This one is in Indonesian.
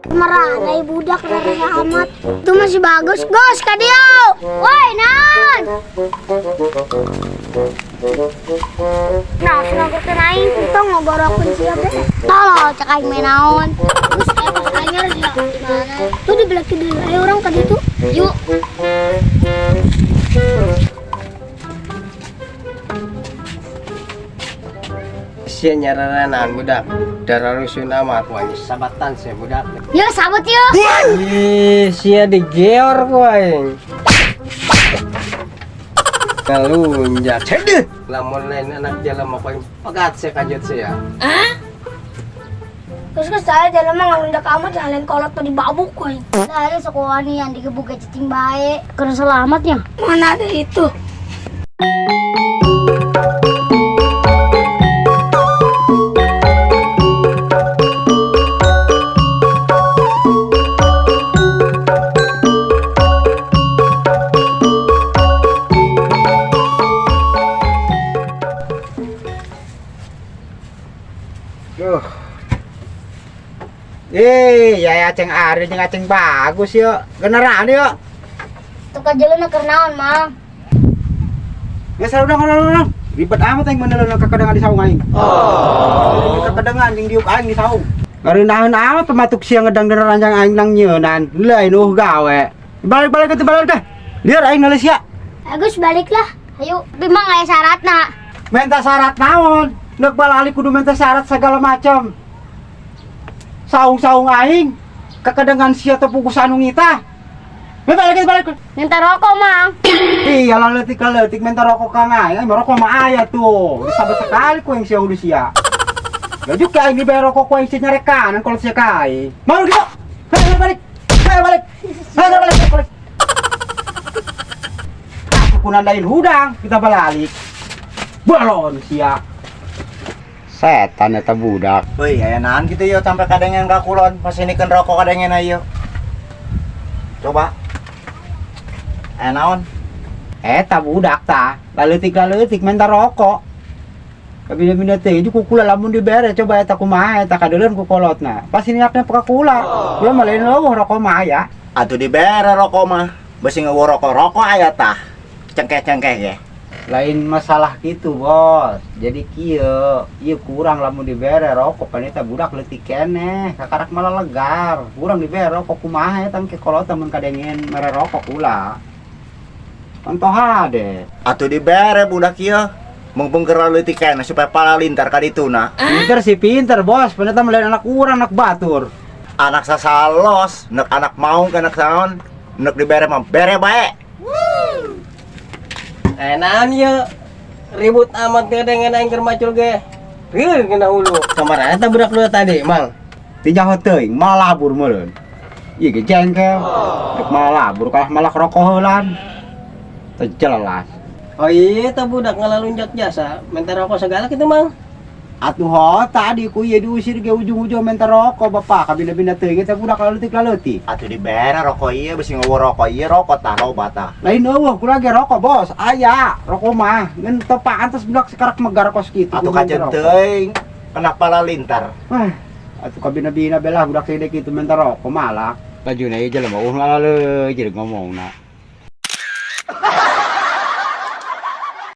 Meranai budak raya amat. Itu masih bagus, Gos, Kadio. Woi, Nan. Nah, senang kenain kita ngogorokun siapa? Tolong cek aing main naon. Terus pasangannya harus gimana? Tuh di belakang dulu, ayo orang tadi tuh. Yuk. Sia nyaranan budak darah rusun amat wah sabatan saya budak. Yuk, sabut yuk. Ih, sia digeor kuaing. Kalunjak cedeh. Lamun lain anak jalan mau kuaing pegat saya kanjut saya. Terus ke saya jalan mah ngalundak amat jalan kolot tadi babuk koy. Dari sekolah nih yang digebuk ke cicing baik. Karena selamatnya. Mana ada itu? Ya aceng Ari jeung aceng bagus yuk. Beneran yuk. Tuh kajeulna keur naon, Mang? Geus udah. Ribet amat aing menelona kakedengan di saung aing. Oh. Kakedengan jeung diuk aing di saung. Ngareundaheun amat pematuk sia ngedang dener ranjang aing nang nyeunan. Lain gawe. Balik teh. Lieur aing nulis ya. Agus baliklah. Ayo, tapi Mang aya syaratna. Minta syarat naon? Neuk balali kudu minta syarat segala macam. Saung-saung aing kakedengan sia teu pugus anu ngitah. Balik. Minta rokok, Mang. Iya leutik minta rokok ka aing, rokok mah aya tuh. Sabat sekali ku yang sia udah sia. Gajuk ka aing dibayar rokok ku aing sia nyarekanan kalau sia ka aing. Mau gitu. Balik. Aku kunandain hudang kita balik. Balon sia. Setan eta budak. Woi, aya naon kitu yeuh sampai kadengen ka kulon, pasinikeun rokok kadengen ayeuna. Coba. Aya naon? Eta budak tah, leutik minta rokok. Kabina-bina teh itu kukula lamun dibere coba eta kumaha eta kadeuleun ku kolotna. Pas niatna peka kula. Kula mah lain leuwih rokok mah aya. Atuh dibere rokok mah. Beusi ngeuweuh rokok aya tah. Cengkeh-cengkeh ge. Lain masalah gitu, Bos. Jadi kieu kurang lamun dibere rokok pan eta budak leutik keneh, kakarak malah legar. Kurang dibere rokok kumaha eta ke kolot mun kadengen mere rokok ulah. Contoh hade. Atuh dibere budak ieu. Mumpung keur leutik keneh supaya pala lintar ka dituna. Pinter sih pinter, Bos. Pan eta mah anak urang, anak batur. Anak sasalos, neuk anak maung ka anak saon, neuk dibere mah bere bae. Naon ya ribut amat dengan aing keur macul ge. Reueun kena hulu. Kamana eta budak lu tadi, Mang? Dijahot teuing malah labur meureun. Ieu ge jengkel. Rek malah labur kalah malah rokok heulan. Teu jelas. Oh iya eta budak ngalalunjak jasa, minta rokok segala kitu, Mang. Atuh tadi ku ieu diusir ge ujung-ujung minta rokok bapak kabina-bina teuing eta budak leutik. Atuh dibere rokok ieu beusi ngeuweuh rokok ieu rokok tah loba tah. Lain eueuh kula ge rokok, Bos. Aya rokok mah ngeun teu pantes budak sekarak megar kos kitu. Atuh kajen teuing kena pala lintar. Atuh kabina-bina belah budak sedek kitu minta rokok malah. Bajuna ieu jelema ngalaleuh jeung ngomongna.